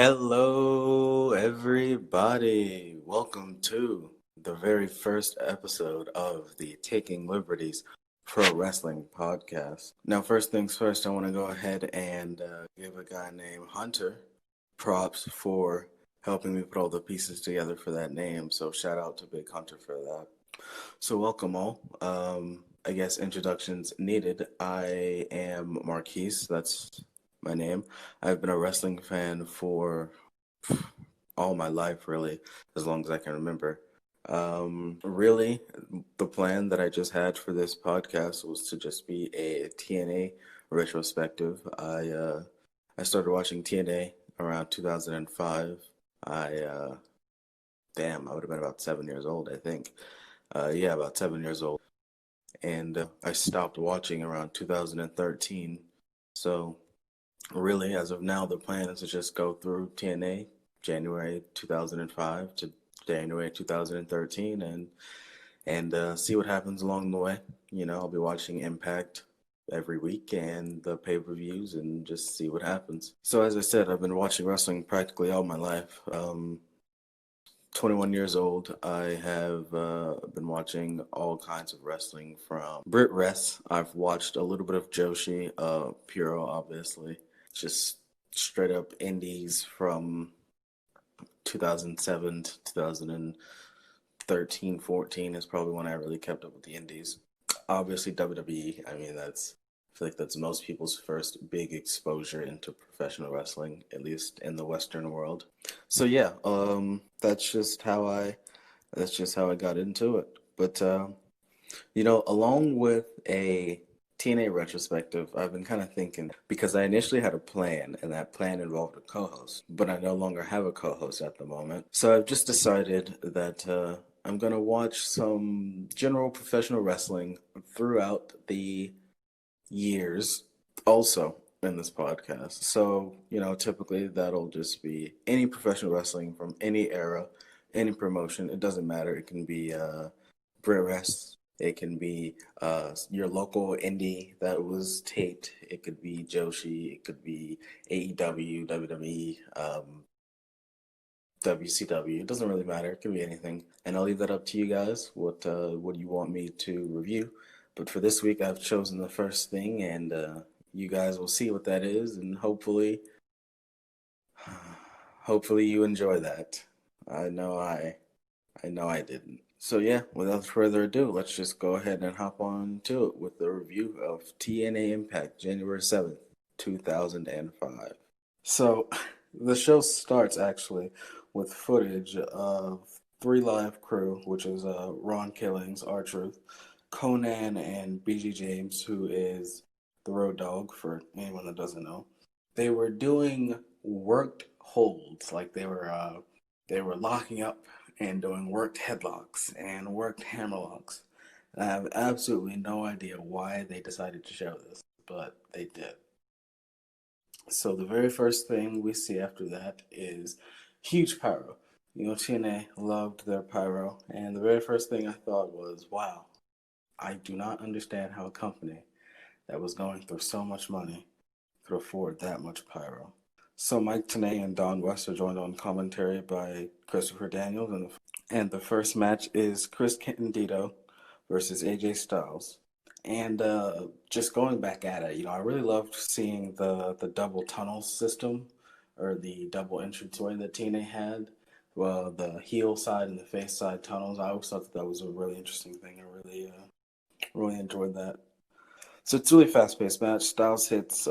Hello, everybody. Welcome to the very first episode of the Taking Liberties Pro Wrestling Podcast. Now, first things first, I want to go ahead and give a guy named Hunter props for helping me put all the pieces together for that name. So shout out to Big Hunter for that. So welcome all. I guess introductions needed. I am Marquise. That's my name. I've been a wrestling fan for all my life, really, as long as I can remember. Really, the plan that I just had for this podcast was to just be a TNA retrospective. I started watching TNA around 2005. I would have been about 7 years old, I think. Yeah, about 7 years old. And I stopped watching around 2013. So really, as of now, the plan is to just go through TNA January 2005 to January 2013 and see what happens along the way. You know, I'll be watching Impact every week and the pay-per-views and just see what happens. So as I said, I've been watching wrestling practically all my life. 21 years old. I have been watching all kinds of wrestling from Brit Rest. I've watched a little bit of Joshi, Puro, obviously. Just straight up indies from 2007 to 2013, 14 is probably when I really kept up with the indies. Obviously WWE, I mean, I feel like that's most people's first big exposure into professional wrestling, at least in the Western world. So yeah, that's just how I got into it. But along with a TNA retrospective, I've been kind of thinking, because I initially had a plan, and that plan involved a co-host, but I no longer have a co-host at the moment. So I've just decided that I'm going to watch some general professional wrestling throughout the years also in this podcast. So, typically that'll just be any professional wrestling from any era, any promotion. It doesn't matter. It can be Brit Rest. It can be your local indie that was taped. It could be Joshi. It could be AEW, WWE, WCW. It doesn't really matter. It can be anything. And I'll leave that up to you guys. What you want me to review? But for this week, I've chosen the first thing, and you guys will see what that is, and hopefully you enjoy that. I know I didn't. So yeah, without further ado, let's just go ahead and hop on to it with the review of TNA Impact, January 7th, 2005. So the show starts actually with footage of Three Live Crew, which is Ron Killings, R-Truth, Conan, and BG James, who is the Road Dogg, for anyone that doesn't know. They were doing worked holds, like they were locking up and doing worked headlocks and worked hammerlocks. I have absolutely no idea why they decided to show this, but they did. So the very first thing we see after that is huge pyro. TNA loved their pyro, and the very first thing I thought was, wow, I do not understand how a company that was going through so much money could afford that much pyro. So Mike Tenay and Don West are joined on commentary by Christopher Daniels, and the first match is Chris Candido versus AJ Styles. And just going back at it, I really loved seeing the double tunnel system, or the double entranceway that TNA had. Well, the heel side and the face side tunnels. I always thought that was a really interesting thing. I really enjoyed that. So it's a really fast-paced match. Styles hits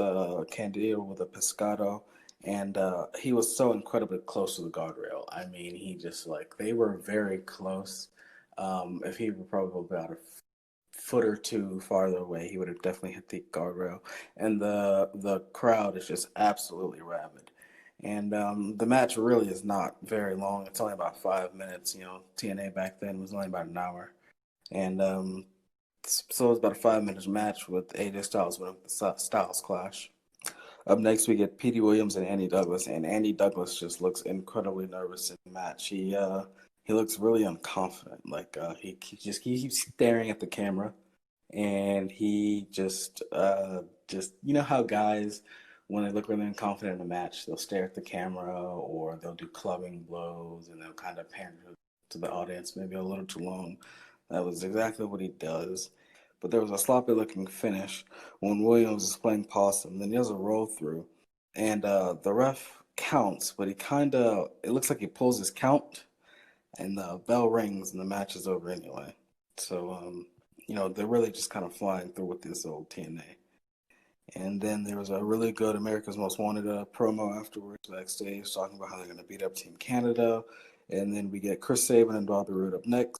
Candido with a pescado, and he was so incredibly close to the guardrail. I mean, they were very close. If he were probably about a foot or two farther away, he would have definitely hit the guardrail. And the crowd is just absolutely rabid. And the match really is not very long. It's only about 5 minutes. TNA back then was only about an hour. And so it's about a 5 minute match with AJ Styles winning the Styles Clash. Up next, we get Petey Williams and Andy Douglas, and Andy Douglas just looks incredibly nervous in the match. He looks really unconfident. He keeps staring at the camera, and he just how guys when they look really confident in a match, they'll stare at the camera or they'll do clubbing blows and they'll kind of pander to the audience maybe a little too long. That was exactly what he does. But there was a sloppy looking finish when Williams is playing possum. Then he does a roll through and the ref counts, but it looks like he pulls his count and the bell rings and the match is over anyway. So, they're really just kind of flying through with this old TNA. And then there was a really good America's Most Wanted promo afterwards, backstage, talking about how they're going to beat up Team Canada. And then we get Chris Sabin and Bobby Roode up next.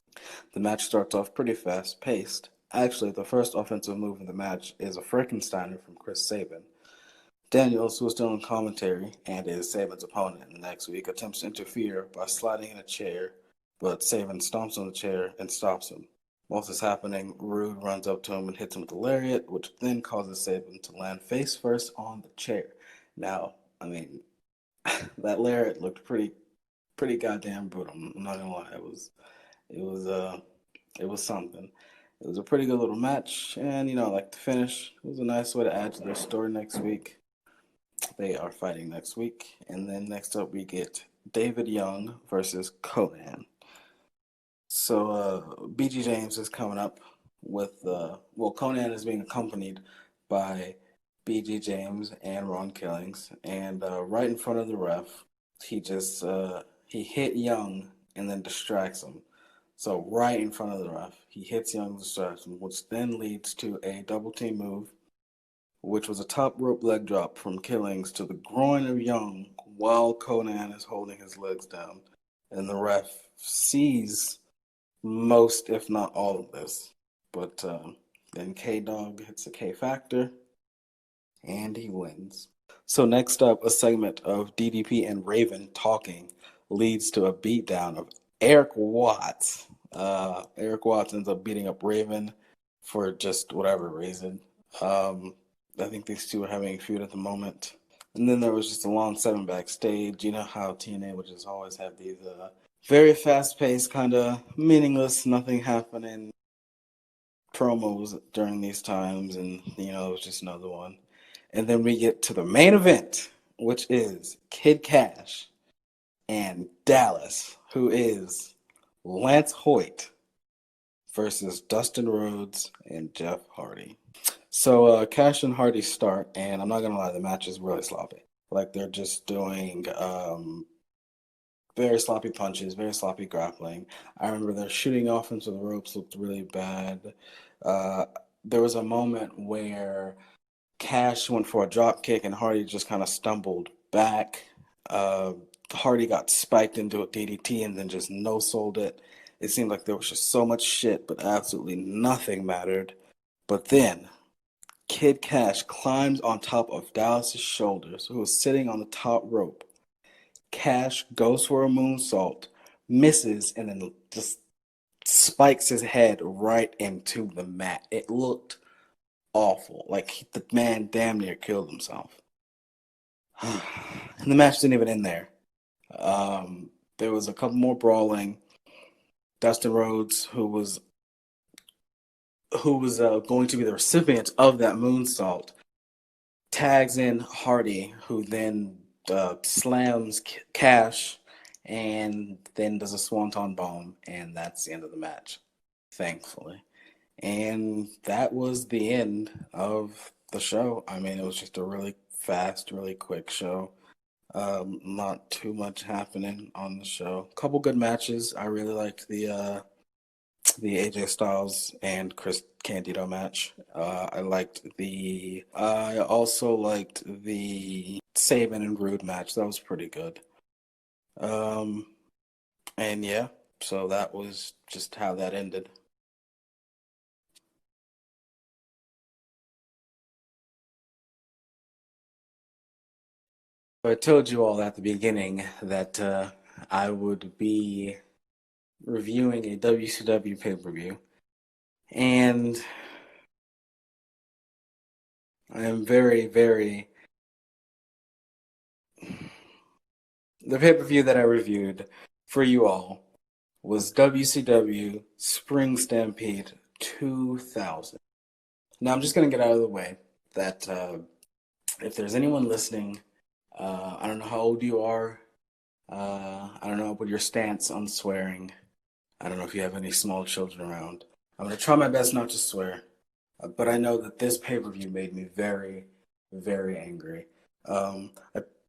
The match starts off pretty fast-paced. Actually, the first offensive move in the match is a Steiner from Chris Sabin. Daniels, who is still in commentary and is Sabin's opponent next week, attempts to interfere by sliding in a chair, but Sabin stomps on the chair and stops him. While this is happening, Roode runs up to him and hits him with a lariat, which then causes Sabin to land face first on the chair. Now, that lariat looked pretty goddamn brutal. I'm not gonna lie, it was something. It was a pretty good little match, and I like the finish. It was a nice way to add to their story next week. They are fighting next week, and then next up we get David Young versus Konnan. So BG James is coming up with Konnan is being accompanied by BG James and Ron Killings, and right in front of the ref, he hit Young and then distracts him. So right in front of the ref, he hits Young and distracts him, which then leads to a double team move, which was a top rope leg drop from Killings to the groin of Young while Konnan is holding his legs down, and the ref sees most, if not all of this. But then K-Dog hits a K-Factor, and he wins. So next up, a segment of DDP and Raven talking leads to a beatdown of Eric Watts. Eric Watts ends up beating up Raven for just whatever reason. I think these two are having a feud at the moment. And then there was just a long segment backstage. You know how TNA would just always have these very fast-paced, kind of meaningless, nothing happening promos during these times, and it was just another one. And then we get to the main event, which is Kid Cash and Dallas, who is Lance Hoyt versus Dustin Rhodes and Jeff Hardy. So Cash and Hardy start, and I'm not gonna lie, the match is really sloppy. Like they're just doing very sloppy punches, very sloppy grappling. I remember their shooting off into the ropes looked really bad. There was a moment where Cash went for a drop kick and Hardy just kind of stumbled back. Hardy got spiked into a DDT and then just no-sold it. It seemed like there was just so much shit, but absolutely nothing mattered. But then Kid Cash climbs on top of Dallas's shoulders, who was sitting on the top rope. Cash goes for a moonsault, misses, and then just spikes his head right into the mat. It looked awful. Like the man damn near killed himself. And the match didn't even end there. There was a couple more brawling. Dustin Rhodes, who was going to be the recipient of that moonsault, tags in Hardy, who then slams Cash and then does a swanton bomb, and that's the end of the match, thankfully. And that was the end of the show. It was just a really fast, really quick show. Not too much happening on the show. Couple good matches. I really liked the AJ Styles and Chris Candido match. I also liked the Sabin and Roode match. That was pretty good. And yeah, so that was just how that ended. I told you all at the beginning that I would be reviewing a WCW pay-per-view, and I am very, very... The pay-per-view that I reviewed for you all was WCW Spring Stampede 2000. Now, I'm just going to get out of the way that if there's anyone listening, I don't know how old you are. I don't know what your stance on swearing. I don't know if you have any small children around. I'm going to try my best not to swear, but I know that this pay-per-view made me very, very angry. I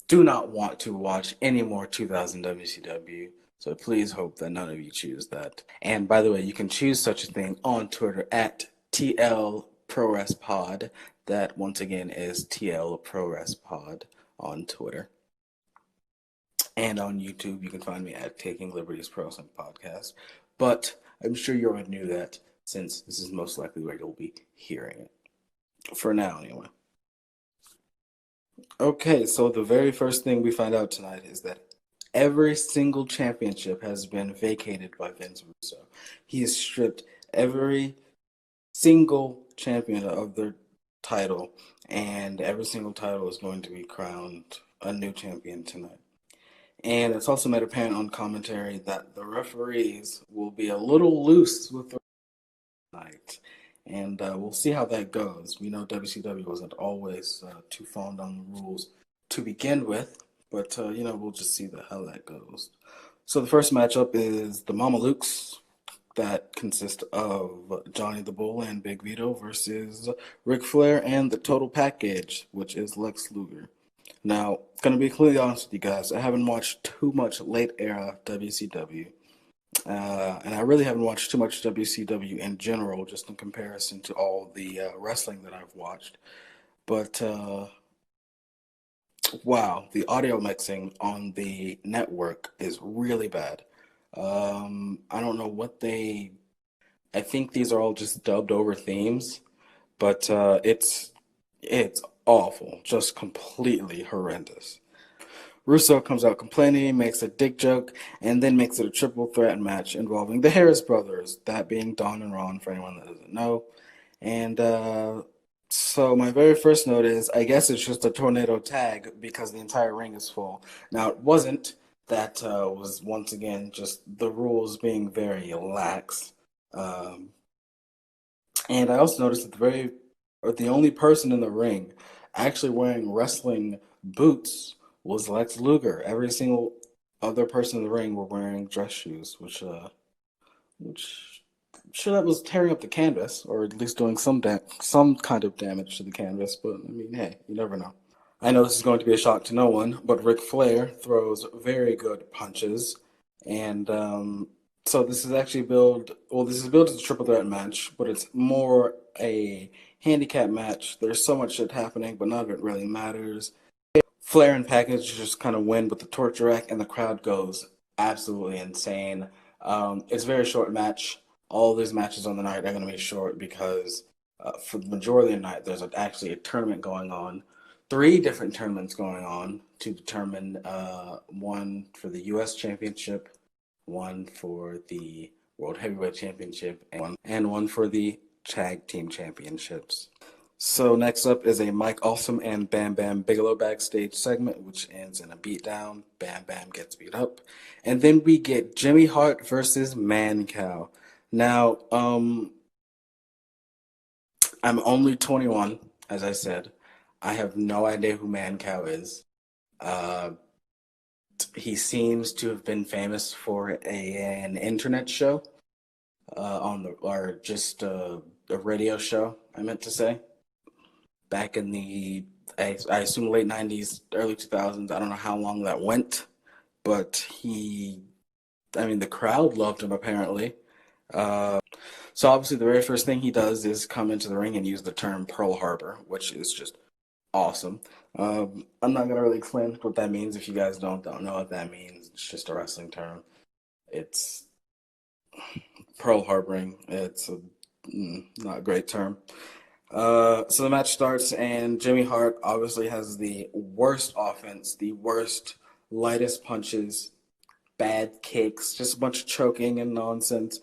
do not want to watch any more 2000 WCW, so please hope that none of you choose that. And by the way, you can choose such a thing on Twitter at TL ProWrest Pod. That once again is TL ProWrest Pod on Twitter. And on YouTube, you can find me at Taking Liberties Pro Wrestling Podcast. But I'm sure you already knew that, since this is most likely where you'll be hearing it. For now, anyway. Okay, so the very first thing we find out tonight is that every single championship has been vacated by Vince Russo. He has stripped every single champion of their title, and every single title is going to be crowned a new champion tonight. And it's also made apparent on commentary that the referees will be a little loose with the night. And we'll see how that goes. We know WCW wasn't always too fond on the rules to begin with, but we'll just see how that goes. So the first matchup is the Mamalukes, that consist of Johnny the Bull and Big Vito versus Ric Flair and the Total Package, which is Lex Luger. Now, going to be completely honest with you guys, I haven't watched too much late era WCW. And I really haven't watched too much WCW in general, just in comparison to all the wrestling that I've watched. But, wow, the audio mixing on the network is really bad. I don't know I think these are all just dubbed over themes, but it's awful, just completely horrendous. Russo comes out complaining, makes a dick joke, and then makes it a triple threat match involving the Harris brothers, that being Don and Ron, for anyone that doesn't know. And so my very first note is, I guess it's just a tornado tag because the entire ring is full. Now, it wasn't. That was, once again, just the rules being very lax. And I also noticed that the only person in the ring actually wearing wrestling boots was Lex Luger. Every single other person in the ring were wearing dress shoes, which sure that was tearing up the canvas, or at least doing some kind of damage to the canvas. But I mean, hey, you never know. I know this is going to be a shock to no one, but Ric Flair throws very good punches, and so this is actually billed as a triple threat match, but it's more a handicap match. There's so much shit happening, but none of it really matters. Flair and Package just kind of win with the torture rack, and the crowd goes absolutely insane. It's a very short match. All these matches on the night are going to be short because for the majority of the night, there's actually a tournament going on. 3 different tournaments going on to determine one for the U.S. Championship, one for the World Heavyweight Championship, and one for the Tag Team Championships. So next up is a Mike Awesome and Bam Bam Bigelow backstage segment, which ends in a beatdown. Bam Bam gets beat up. And then we get Jimmy Hart versus Mancow. Now, I'm only 21, as I said. I have no idea who Mancow is. He seems to have been famous for an internet show, a radio show, I meant to say. Back in I assume late 90s, early 2000s. I don't know how long that went, but the crowd loved him apparently. So obviously the very first thing he does is come into the ring and use the term Pearl Harbor, which is just awesome. I'm not going to really explain what that means if you guys don't know what that means. It's just a wrestling term. It's Pearl Harboring. It's not a great term. So the match starts, and Jimmy Hart obviously has the worst offense, the worst, lightest punches, bad kicks, just a bunch of choking and nonsense.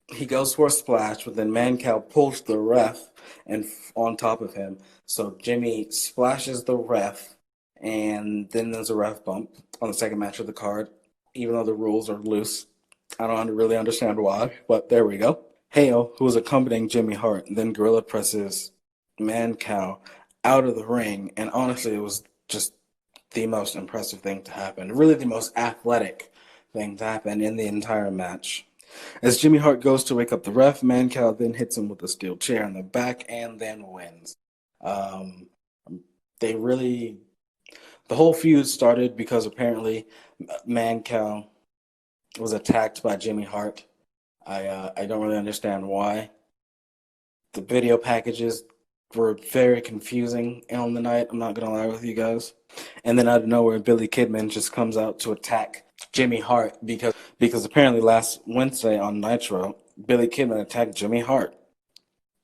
He goes for a splash, but then Mancow pulls the ref and on top of him. So Jimmy splashes the ref, and then there's a ref bump on the second match of the card, even though the rules are loose. I don't really understand why, but there we go. Hale, who was accompanying Jimmy Hart, then gorilla presses Mancow out of the ring, and honestly, it was just the most impressive thing to happen. Really, the most athletic thing to happen in the entire match. As Jimmy Hart goes to wake up the ref, Mancow then hits him with a steel chair in the back and then wins. Um, they really, the whole feud started because apparently Mancow was attacked by Jimmy Hart. I don't really understand why. The video packages were very confusing on the night. I'm not gonna lie with you guys. And then out of nowhere, Billy Kidman just comes out to attack Jimmy Hart because apparently last Wednesday on Nitro, Billy Kidman attacked Jimmy Hart.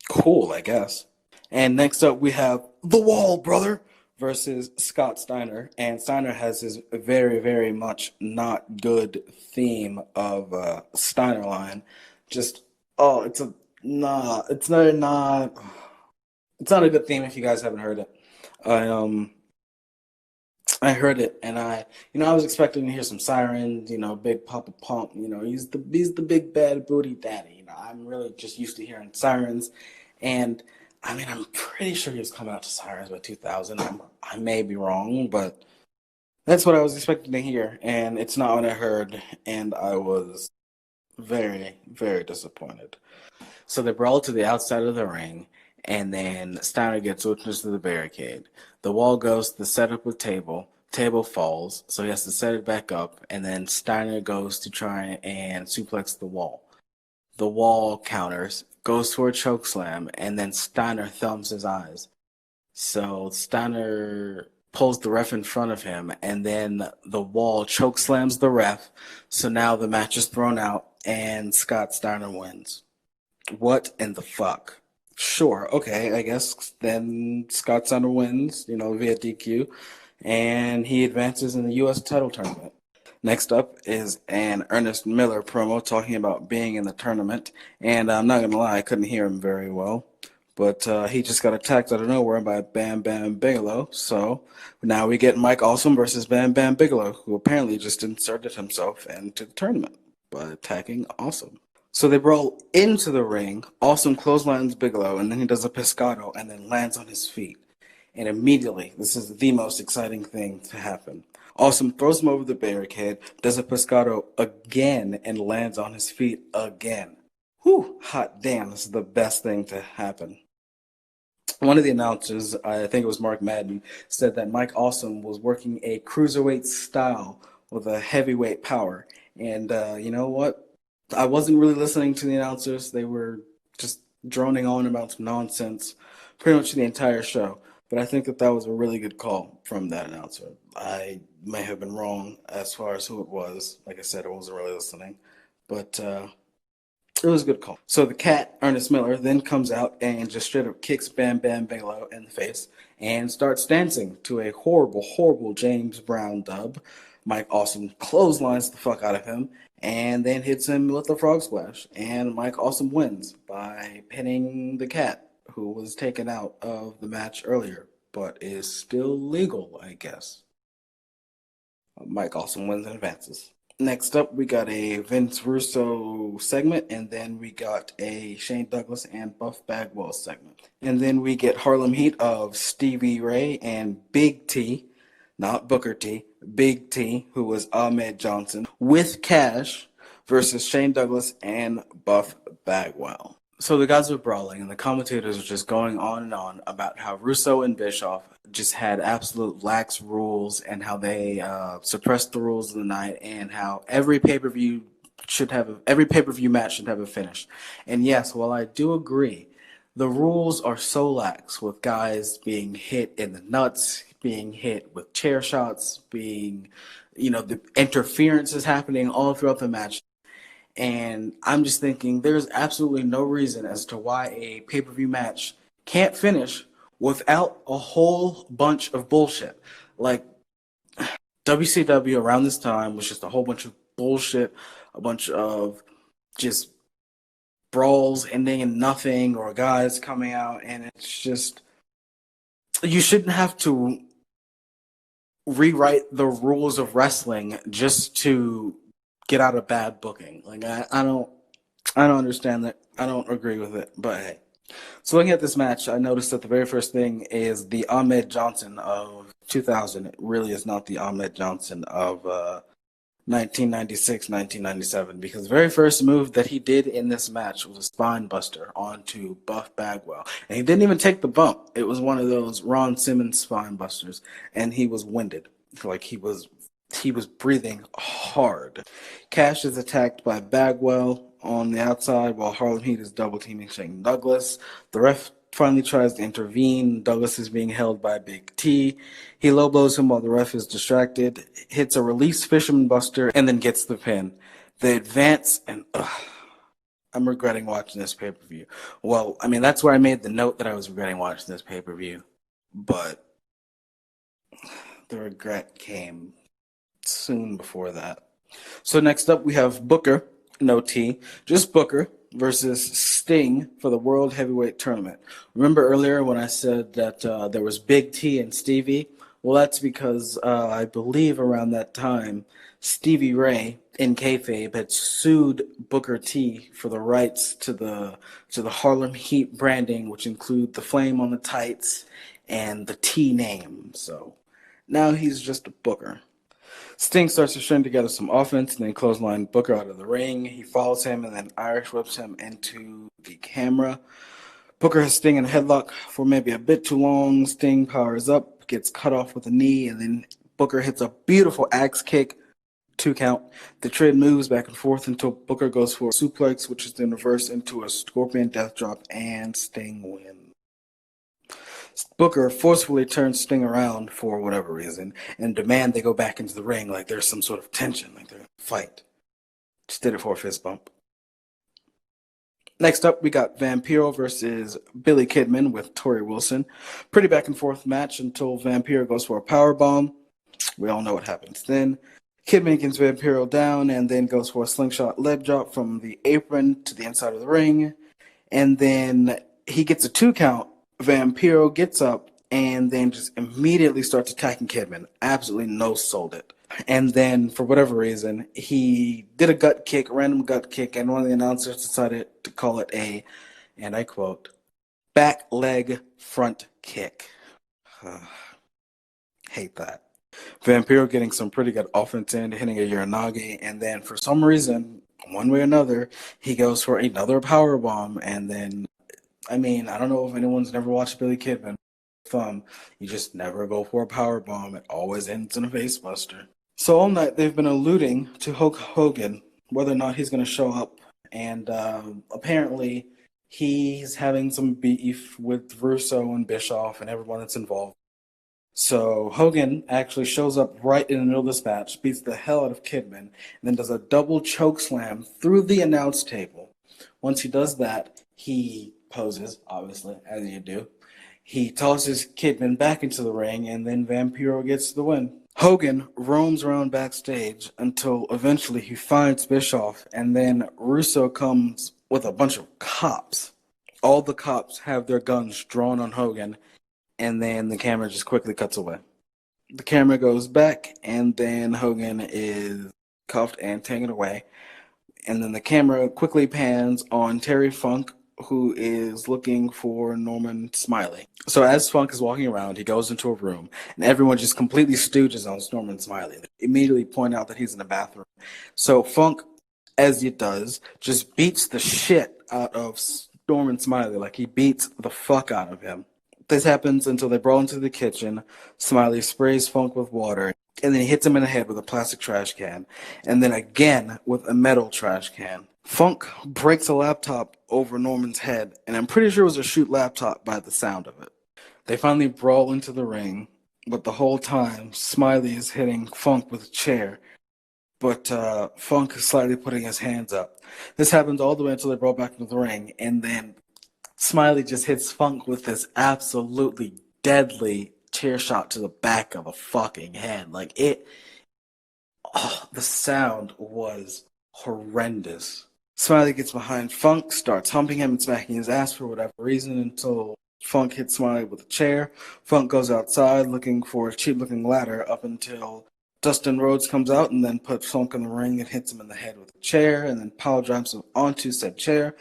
Cool, I guess. And next up, we have The Wall, brother, versus Scott Steiner. And Steiner has his very, very much not good theme of Steiner line. Just, oh, it's not a good theme if you guys haven't heard it. I heard it, and I was expecting to hear some sirens, Big Papa Pump, he's the big bad booty daddy. I'm really just used to hearing sirens, and I mean, I'm pretty sure he was coming out to sirens by 2000. I may be wrong, but that's what I was expecting to hear, and it's not what I heard, and I was very, very disappointed. So they brawl to the outside of the ring, and then Steiner gets witness to the barricade. The Wall goes to set up a table. Table falls, so he has to set it back up, and then Steiner goes to try and suplex the Wall. The Wall counters, goes for a chokeslam, and then Steiner thumbs his eyes. So Steiner pulls the ref in front of him, and then the Wall chokeslams the ref. So now the match is thrown out, and Scott Steiner wins. What in the fuck? Sure, okay, I guess then Scott Steiner wins, via DQ, and he advances in the U.S. title tournament. Next up is an Ernest Miller promo talking about being in the tournament, and I'm not going to lie, I couldn't hear him very well, but he just got attacked out of nowhere by Bam Bam Bigelow, so now we get Mike Awesome versus Bam Bam Bigelow, who apparently just inserted himself into the tournament by attacking Awesome. So they brawl into the ring. Awesome clotheslines Bigelow, and then he does a pescado and then lands on his feet. And immediately, this is the most exciting thing to happen. Awesome throws him over the barricade, does a pescado again, and lands on his feet again. Whew, hot damn, this is the best thing to happen. One of the announcers, I think it was Mark Madden, said that Mike Awesome was working a cruiserweight style with a heavyweight power. And you know what? I wasn't really listening to the announcers. They were just droning on about some nonsense pretty much the entire show. But I think that was a really good call from that announcer. I may have been wrong as far as who it was. Like I said, I wasn't really listening. But it was a good call. So the cat, Ernest Miller, then comes out and just straight up kicks Bam Bam Bigelow in the face and starts dancing to a horrible, horrible James Brown dub. Mike Awesome clotheslines the fuck out of him and then hits him with a frog splash. And Mike Awesome wins by pinning the cat, who was taken out of the match earlier, but is still legal, I guess. Mike Awesome wins and advances. Next up, we got a Vince Russo segment, and then we got a Shane Douglas and Buff Bagwell segment. And then we get Harlem Heat of Stevie Ray and Big T, not Booker T, Big T, who was Ahmed Johnson, with Cash versus Shane Douglas and Buff Bagwell. So the guys were brawling, and the commentators were just going on and on about how Russo and Bischoff just had absolute lax rules and how they suppressed the rules of the night, and how every pay-per-view match should have a finish. And yes, while I do agree, the rules are so lax, with guys being hit in the nuts, being hit with chair shots, the interference is happening all throughout the match. And I'm just thinking there's absolutely no reason as to why a pay-per-view match can't finish without a whole bunch of bullshit. Like, WCW around this time was just a whole bunch of bullshit, a bunch of just brawls ending in nothing, or guys coming out, and it's just, you shouldn't have to rewrite the rules of wrestling just to get out of bad booking. Like, I don't understand that. I don't agree with it, but hey. So looking at this match, I noticed that the very first thing is the Ahmed Johnson of 2000. It really is not the Ahmed Johnson of 1996, 1997, because the very first move that he did in this match was a spine buster onto Buff Bagwell. And he didn't even take the bump. It was one of those Ron Simmons spine busters, and he was winded. Like he was breathing hard. Cash is attacked by Bagwell on the outside while Harlem Heat is double teaming Shane Douglas. The ref finally tries to intervene. Douglas is being held by Big T. He low blows him while the ref is distracted, hits a release Fisherman Buster, and then gets the pin. They advance, and I'm regretting watching this pay-per-view. Well, I mean, that's where I made the note that I was regretting watching this pay-per-view. But the regret came soon before that. So next up, we have Booker, no T, just Booker, versus Sting for the World Heavyweight Tournament. Remember earlier when I said that there was Big T and Stevie? Well, that's because I believe around that time, Stevie Ray in kayfabe had sued Booker T for the rights to the Harlem Heat branding, which include the flame on the tights and the T name. So now he's just a Booker. Sting starts to string together some offense and then clothesline Booker out of the ring. He follows him and then Irish whips him into the camera. Booker has Sting in a headlock for maybe a bit too long. Sting powers up, gets cut off with a knee, and then Booker hits a beautiful axe kick, 2 count. The trade moves back and forth until Booker goes for a suplex, which is then reversed into a scorpion death drop, and Sting wins. Booker forcefully turns Sting around for whatever reason and demand they go back into the ring like there's some sort of tension, like they're in a fight. Just did it for a fist bump. Next up, we got Vampira versus Billy Kidman with Torrie Wilson. Pretty back and forth match until Vampira goes for a powerbomb. We all know what happens then. Kidman gets Vampiro down and then goes for a slingshot leg drop from the apron to the inside of the ring. And then he gets a 2 count. Vampiro gets up and then just immediately starts attacking Kidman. Absolutely no-sold it. And then, for whatever reason, he did a gut kick, random gut kick, and one of the announcers decided to call it a, and I quote, back leg front kick. Hate that. Vampiro getting some pretty good offense in, hitting a Uranage, and then for some reason, one way or another, he goes for another powerbomb, and then, I mean, I don't know if anyone's never watched Billy Kidman. You just never go for a powerbomb. It always ends in a facebuster. So all night they've been alluding to Hulk Hogan, whether or not he's going to show up, and apparently he's having some beef with Russo and Bischoff and everyone that's involved. So Hogan actually shows up right in the middle of this match, beats the hell out of Kidman, and then does a double choke slam through the announce table. Once he does that, he poses, obviously, as you do. He tosses Kidman back into the ring, and then Vampiro gets the win. Hogan roams around backstage until eventually he finds Bischoff, and then Russo comes with a bunch of cops. All the cops have their guns drawn on Hogan, and then the camera just quickly cuts away. The camera goes back, and then Hogan is cuffed and taken away. And then the camera quickly pans on Terry Funk, who is looking for Norman Smiley. So as Funk is walking around, he goes into a room, and everyone just completely stooges on Norman Smiley. They immediately point out that he's in the bathroom. So Funk, as he does, just beats the shit out of Norman Smiley. Like, he beats the fuck out of him. This happens until they brawl into the kitchen. Smiley sprays Funk with water, and then he hits him in the head with a plastic trash can, and then again with a metal trash can. Funk breaks a laptop over Norman's head, and I'm pretty sure it was a shoot laptop by the sound of it. They finally brawl into the ring, but the whole time, Smiley is hitting Funk with a chair, but Funk is slightly putting his hands up. This happens all the way until they brawl back into the ring, and then Smiley just hits Funk with this absolutely deadly chair shot to the back of the fucking head. Like, the sound was horrendous. Smiley gets behind Funk, starts humping him and smacking his ass for whatever reason until Funk hits Smiley with a chair. Funk goes outside looking for a cheap-looking ladder up until Dustin Rhodes comes out and then puts Funk in the ring and hits him in the head with a chair and then power drives him onto said chair.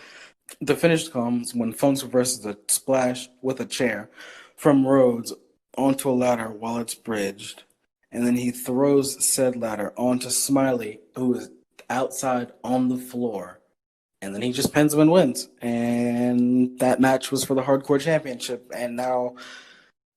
The finish comes when Funks reverses a splash with a chair from Rhodes onto a ladder while it's bridged, and then he throws said ladder onto Smiley, who is outside on the floor, and then he just pins him and wins. And that match was for the Hardcore Championship, and now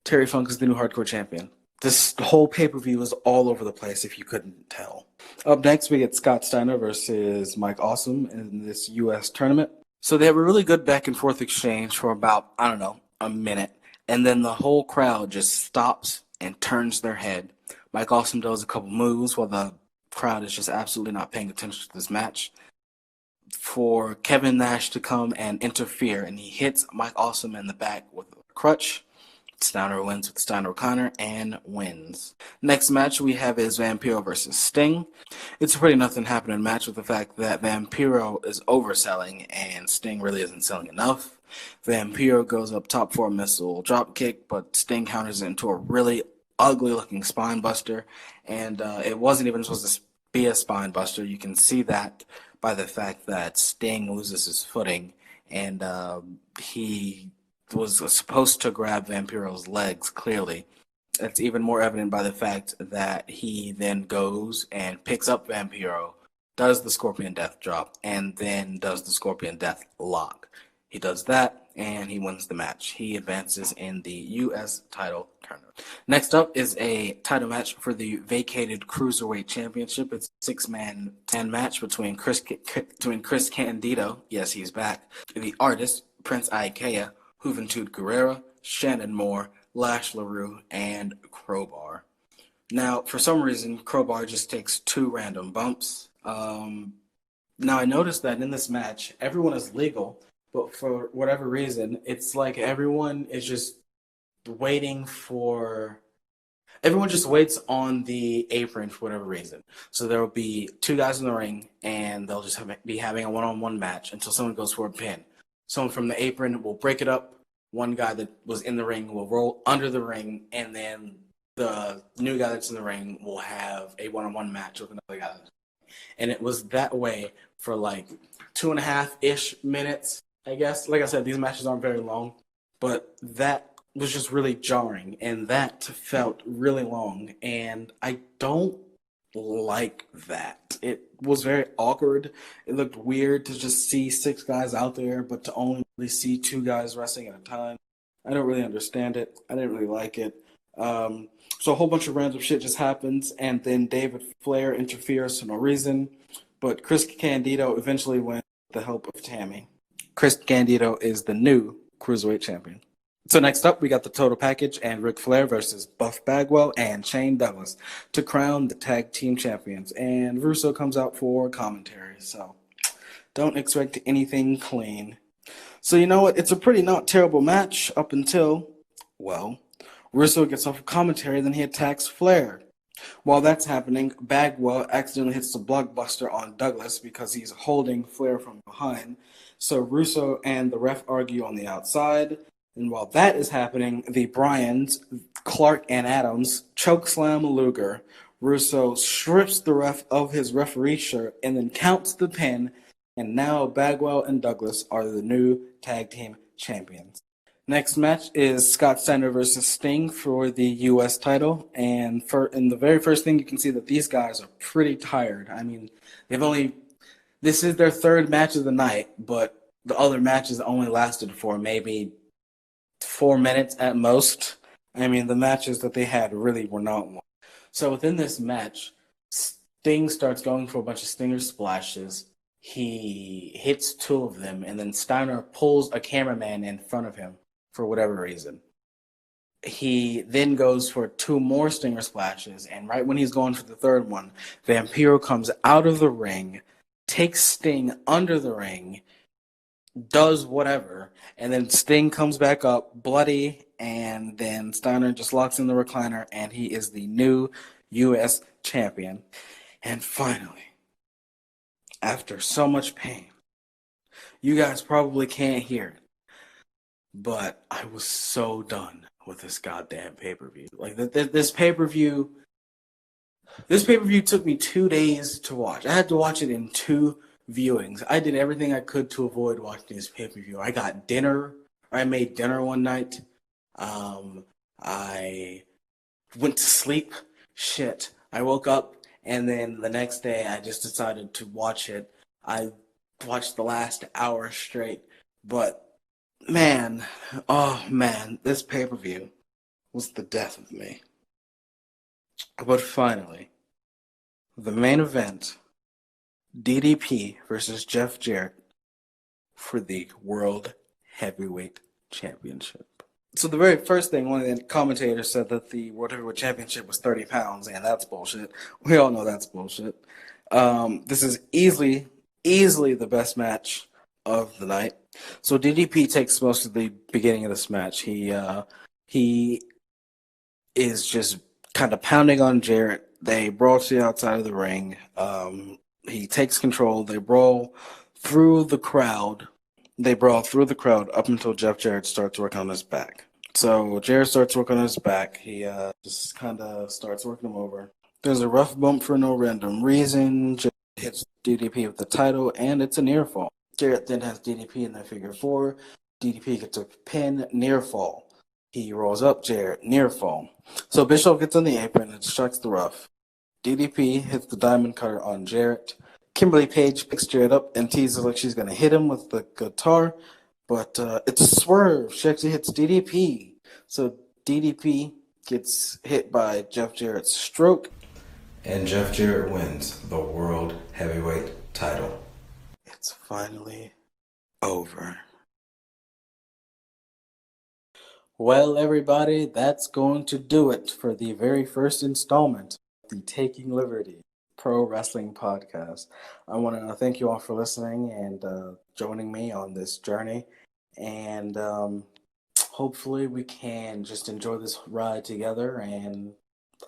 Terry Funk is the new Hardcore Champion. This whole pay-per-view was all over the place, if you couldn't tell. Up next, we get Scott Steiner versus Mike Awesome in this U.S. tournament. So they have a really good back-and-forth exchange for about, I don't know, a minute. And then the whole crowd just stops and turns their head. Mike Awesome does a couple moves while the crowd is just absolutely not paying attention to this match. For Kevin Nash to come and interfere, and he hits Mike Awesome in the back with a crutch. Steiner wins with Steiner O'Connor and wins. Next match we have is Vampiro versus Sting. It's a pretty nothing happening match with the fact that Vampiro is overselling and Sting really isn't selling enough. Vampiro goes up top for a missile drop kick, but Sting counters it into a really ugly looking spine buster, and it wasn't even supposed to be a spine buster. You can see that by the fact that Sting loses his footing, and he was supposed to grab Vampiro's legs, clearly. It's even more evident by the fact that he then goes and picks up Vampiro, does the Scorpion Death drop, and then does the Scorpion Death lock. He does that, and he wins the match. He advances in the U.S. title tournament. Next up is a title match for the vacated Cruiserweight Championship. It's a 6-man 10 match between Chris Candido, yes, he's back, the Artist, Prince Ikea, Juventud Guerrera, Shannon Moore, Lash LaRue, and Crowbar. Now, for some reason, Crowbar just takes 2 random bumps. Now, I noticed that in this match, everyone is legal, but for whatever reason, it's like everyone is just waiting for... Everyone just waits on the apron for whatever reason. So there will be 2 guys in the ring, and they'll just be having a one-on-one match until someone goes for a pin. Someone from the apron will break it up. One guy that was in the ring will roll under the ring, and then the new guy that's in the ring will have a one-on-one match with another guy. And it was that way for like 2.5-ish minutes, I guess. Like I said, these matches aren't very long, but that was just really jarring, and that felt really long, and I don't like that. It was very awkward. It looked weird to just see 6 guys out there, but to only really see 2 guys wrestling at a time. I don't really understand it. I didn't really like it. So a whole bunch of random shit just happens, and then David Flair interferes for no reason, but Chris Candido eventually wins with the help of Tammy. Chris Candido is the new Cruiserweight Champion. So next up, we got the Total Package and Ric Flair versus Buff Bagwell and Shane Douglas to crown the Tag Team Champions. And Russo comes out for commentary, so don't expect anything clean. So you know what? It's a pretty not terrible match up until, well, Russo gets off of commentary, then he attacks Flair. While that's happening, Bagwell accidentally hits the blockbuster on Douglas because he's holding Flair from behind. So Russo and the ref argue on the outside. And while that is happening, the Bryans, Clark and Adams, chokeslam Luger. Russo strips the ref of his referee shirt and then counts the pin. And now Bagwell and Douglas are the new tag team champions. Next match is Scott Steiner versus Sting for the U.S. title. And in the very first thing, you can see that these guys are pretty tired. I mean, this is their 3rd match of the night, but the other matches only lasted for maybe 4 minutes at most. I mean, the matches that they had really were not long. So within this match, Sting starts going for a bunch of Stinger splashes. He hits 2 of them, and then Steiner pulls a cameraman in front of him for whatever reason. He then goes for 2 more Stinger splashes, and right when he's going for the 3rd one, Vampiro comes out of the ring, takes Sting under the ring, does whatever, and then Sting comes back up bloody, and then Steiner just locks in the recliner, and he is the new U.S. champion. And finally, after so much pain, you guys probably can't hear it, but I was so done with this goddamn pay-per-view. Like, this pay-per-view took me 2 days to watch. I had to watch it in 2 viewings. I did everything I could to avoid watching this pay-per-view. I got dinner. I made dinner one night. I went to sleep. Shit. I woke up, and then the next day I just decided to watch it. I watched the last hour straight. But, man, oh man, this pay-per-view was the death of me. But finally, the main event, DDP versus Jeff Jarrett for the World Heavyweight Championship. So the very first thing, one of the commentators said that the World Heavyweight Championship was 30 pounds, and that's bullshit. We all know that's bullshit. This is easily the best match of the night. So DDP takes most of the beginning of this match. He is just kind of pounding on Jarrett. They brawl to the outside of the ring. He takes control. They brawl through the crowd. Up until Jeff Jarrett starts working on his back. So Jarrett starts working on his back. He just kind of starts working him over. There's a rough bump for no random reason. Jarrett hits DDP with the title, and it's a near fall. Jarrett then has DDP in the figure four. DDP gets a pin, near fall. He rolls up Jarrett, near fall. So Bischoff gets on the apron and strikes the rough. DDP hits the diamond cutter on Jarrett. Kimberly Page picks Jarrett up and teases like she's going to hit him with the guitar, but it's a swerve. She actually hits DDP. So DDP gets hit by Jeff Jarrett's stroke, and Jeff Jarrett wins the World Heavyweight title. It's finally over. Well, everybody, that's going to do it for the very first installment of the Taking Liberty Pro Wrestling Podcast. I want to thank you all for listening and joining me on this journey. And hopefully we can just enjoy this ride together. And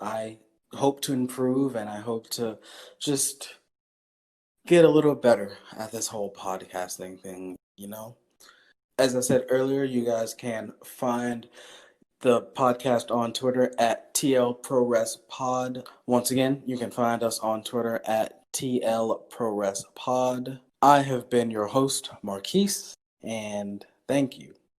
I hope to improve, and I hope to just get a little better at this whole podcasting thing, you know? As I said earlier, you guys can find the podcast on Twitter at TL ProWrest Pod. Once again, you can find us on Twitter at TL ProWrest Pod. I have been your host, Marquise, and thank you